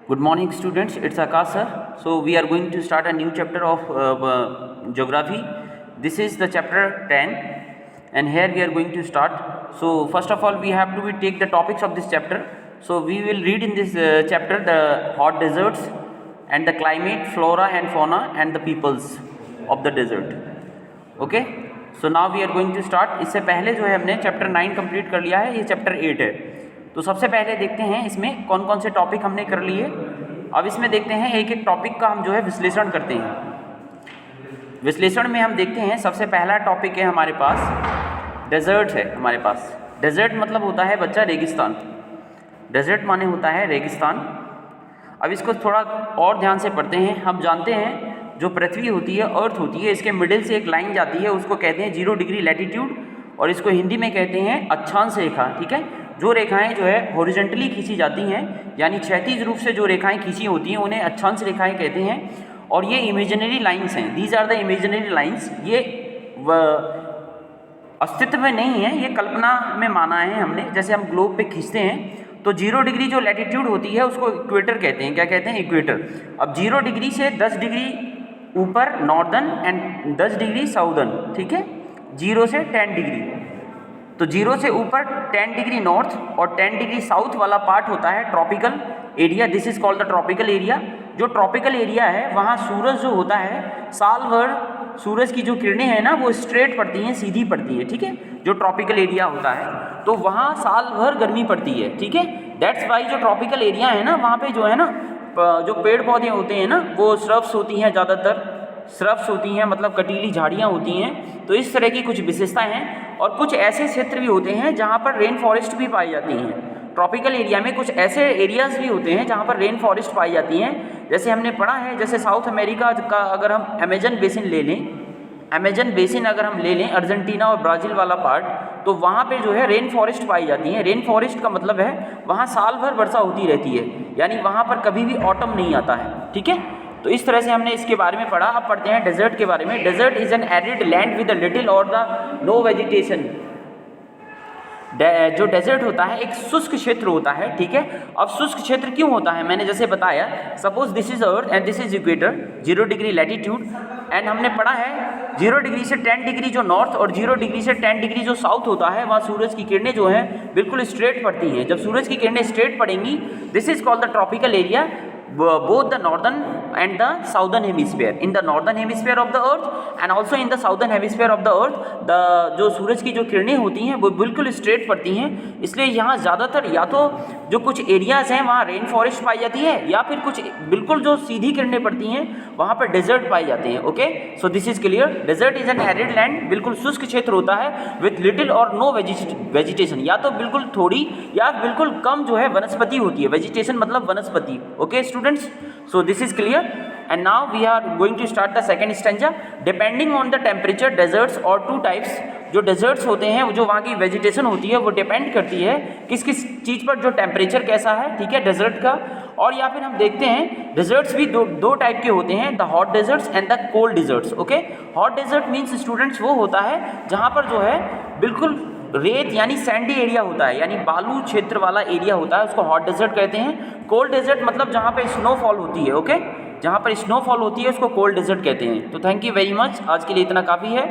Good morning, students. It's Akash sir. So we are going to start a new chapter of geography. This is the chapter 10, and here we are going to start. So first of all, we have to take the topics of this chapter. So we will read in this chapter the hot deserts and the climate, flora and fauna, and the peoples of the desert. Okay. So now we are going to start. इससे पहले जो है हमने chapter 9 complete कर लिया है, ये chapter 8 है. तो सबसे पहले देखते हैं इसमें कौन कौन से टॉपिक हमने कर लिए. अब इसमें देखते हैं एक एक टॉपिक का हम जो है विश्लेषण करते हैं. विश्लेषण में हम देखते हैं सबसे पहला टॉपिक है हमारे पास डेजर्ट है. हमारे पास डेजर्ट मतलब होता है बच्चा रेगिस्तान. डेजर्ट माने होता है रेगिस्तान. अब इसको थोड़ा और ध्यान से पढ़ते हैं. हम जानते हैं जो पृथ्वी होती है, अर्थ होती है, इसके मिडिल से एक लाइन जाती है, उसको कहते हैं 0 डिग्री लैटीट्यूड, और इसको हिंदी में कहते हैं अक्षांश रेखा. ठीक है. जो रेखाएं जो है हॉरिजॉन्टली खींची जाती हैं, यानी क्षैतिज रूप से जो रेखाएं खींची होती हैं उन्हें अक्षांश रेखाएं कहते हैं. और ये इमेजिनरी लाइंस हैं. These are the imaginary lines. ये अस्तित्व में नहीं है, ये कल्पना में माना है हमने. जैसे हम ग्लोब पे खींचते हैं तो 0 डिग्री जो लैटीट्यूड होती है उसको इक्वेटर कहते हैं. क्या कहते हैं? इक्वेटर. अब 0 डिग्री से 10 डिग्री ऊपर नॉर्दर्न एंड 10 डिग्री साउदर्न. ठीक है. 0 से 10 डिग्री, तो 0 से ऊपर 10 डिग्री नॉर्थ और 10 डिग्री साउथ वाला पार्ट होता है tropical area. This is called the tropical area. जो ट्रॉपिकल एरिया है वहाँ सूरज जो होता है साल भर, सूरज की जो किरणें हैं ना वो स्ट्रेट पड़ती हैं, सीधी पड़ती हैं. ठीक है. जो ट्रॉपिकल एरिया होता है तो वहाँ साल भर गर्मी पड़ती है. ठीक है. दैट्स वाई जो ट्रॉपिकल एरिया है ना वहाँ पे जो है ना जो पेड़ पौधे होते हैं ना वो श्रब्स होती हैं, ज़्यादातर श्रब्स होती हैं, मतलब कटीली झाड़ियाँ होती हैं. तो इस तरह की कुछ विशेषताएं हैं. और कुछ ऐसे क्षेत्र भी होते हैं जहाँ पर रेन फॉरेस्ट भी पाई जाती हैं. ट्रॉपिकल एरिया में कुछ ऐसे एरियाज़ भी होते हैं जहाँ पर रेन फॉरेस्ट पाई जाती हैं. जैसे हमने पढ़ा है, जैसे साउथ अमेरिका का अगर हम अमेजन बेसिन ले लें, अमेजन बेसिन अगर हम ले लें, अर्जेंटीना और ब्राज़ील वाला पार्ट, तो वहाँ पे जो है रेन फॉरेस्ट पाई जाती हैं. रेन फॉरेस्ट का मतलब है वहाँ साल भर वर्षा होती रहती है, यानी वहाँ पर कभी भी ऑटम नहीं आता है. ठीक है. तो इस तरह से हमने इसके बारे में पढ़ा. अब पढ़ते हैं डेजर्ट के बारे में. Desert is an arid land with a little or the no vegetation. जो डेजर्ट होता है एक शुष्क क्षेत्र होता है. ठीक है. अब शुष्क क्षेत्र क्यों होता है? मैंने जैसे बताया, suppose this is earth and this is equator, 0 degree latitude, and हमने पढ़ा है 0 डिग्री से 10 डिग्री जो नॉर्थ और 0 डिग्री से 10 डिग्री जो साउथ होता है वहाँ सूरज की किरणें जो हैं बिल्कुल स्ट्रेट पड़ती हैं. जब सूरज की किरणें स्ट्रेट पड़ेंगी, this is called the tropical area. Both the northern and the southern hemisphere. In the northern hemisphere of the earth and also in the southern hemisphere of the earth, the जो सूरज की जो किरणें होती हैं वो बिल्कुल straight पड़ती हैं. इसलिए यहाँ ज़्यादातर या तो जो कुछ एरियाज़ हैं वहाँ रेन फॉरेस्ट पाई जाती है, या फिर कुछ बिल्कुल जो सीधी किरणें पड़ती हैं वहाँ पर डेजर्ट पाए जाते हैं. Okay. So this is clear. Desert is an arid land. बिल्कुल शुष्क क्षेत्र होता है with little or no vegetation. या तो बिल्कुल थोड़ी या बिल्कुल कम जो है वनस्पति होती है. वेजिटेशन मतलब वनस्पति. Okay students, so this is clear. And now we are going to start the second stanza. Depending on the temperature, deserts or two types. जो डेजर्ट्स होते हैं, जो वहाँ की वेजिटेशन होती है वो डिपेंड करती है किस किस चीज़ पर, जो टेम्परेचर कैसा है. ठीक है. डेजर्ट का. और या फिर हम देखते हैं डेजर्ट्स भी दो टाइप के होते हैं, the hot deserts and the cold deserts. Okay. Hot desert means students वो होता है जहाँ पर जो है बिल्कुल रेत यानी सैंडी एरिया होता है, यानी बालू क्षेत्र वाला एरिया होता है, उसको हॉट डेजर्ट कहते हैं. कोल्ड डेजर्ट मतलब जहाँ पे स्नोफॉल होती है. ओके. जहाँ पर स्नोफॉल होती है उसको कोल्ड डेजर्ट कहते हैं. तो थैंक यू वेरी मच. आज के लिए इतना काफ़ी है.